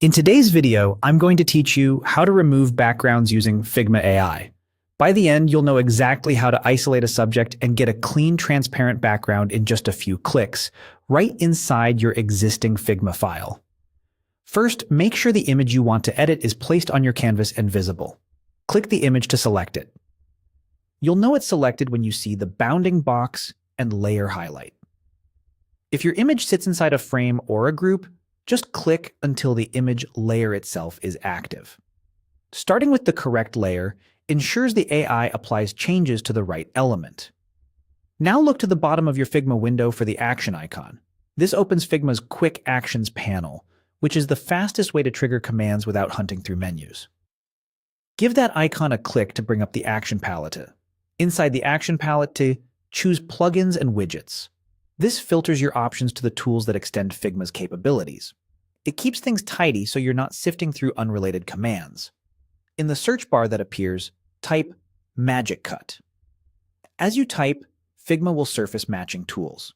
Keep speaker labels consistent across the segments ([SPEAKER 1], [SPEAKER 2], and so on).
[SPEAKER 1] In today's video, I'm going to teach you how to remove backgrounds using Figma AI. By the end, you'll know exactly how to isolate a subject and get a clean, transparent background in just a few clicks, right inside your existing Figma file. First, make sure the image you want to edit is placed on your canvas and visible. Click the image to select it. You'll know it's selected when you see the bounding box and layer highlight. If your image sits inside a frame or a group, just click until the image layer itself is active. Starting with the correct layer ensures the AI applies changes to the right element. Now look to the bottom of your Figma window for the action icon. This opens Figma's Quick Actions panel, which is the fastest way to trigger commands without hunting through menus. Give that icon a click to bring up the action palette. Inside the action palette, choose Plugins and Widgets. This filters your options to the tools that extend Figma's capabilities. It keeps things tidy so you're not sifting through unrelated commands. In the search bar that appears, type Magic Cut. As you type, Figma will surface matching tools.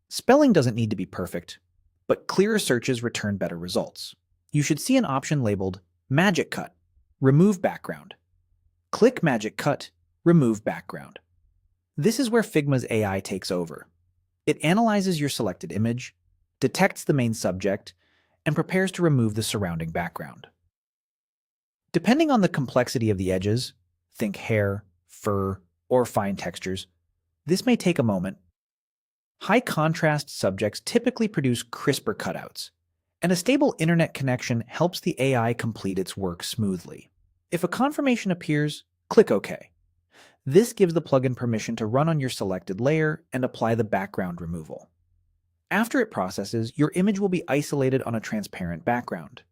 [SPEAKER 1] Spelling doesn't need to be perfect, but clearer searches return better results. You should see an option labeled Magic Cut, Remove Background. Click Magic Cut, Remove Background. This is where Figma's AI takes over. It analyzes your selected image, detects the main subject, and prepares to remove the surrounding background. Depending on the complexity of the edges, think hair, fur, or fine textures, this may take a moment. High-contrast subjects typically produce crisper cutouts, and a stable internet connection helps the AI complete its work smoothly. If a confirmation appears, click OK. This gives the plugin permission to run on your selected layer and apply the background removal. After it processes, your image will be isolated on a transparent background.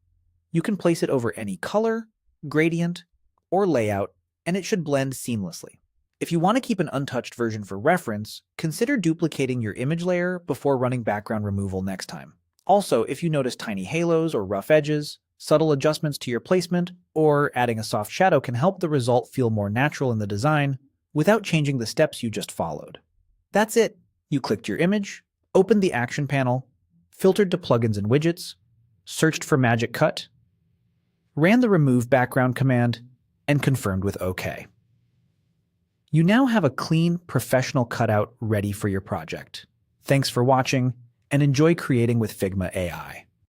[SPEAKER 1] You can place it over any color, gradient, or layout, and it should blend seamlessly. If you want to keep an untouched version for reference, consider duplicating your image layer before running background removal next time. Also, if you notice tiny halos or rough edges, subtle adjustments to your placement, or adding a soft shadow can help the result feel more natural in the design without changing the steps you just followed. That's it. You clicked your image, opened the action panel, filtered to plugins and widgets, searched for Magic Cut, ran the Remove Background command, and confirmed with OK. You now have a clean, professional cutout ready for your project. Thanks for watching, and enjoy creating with Figma AI.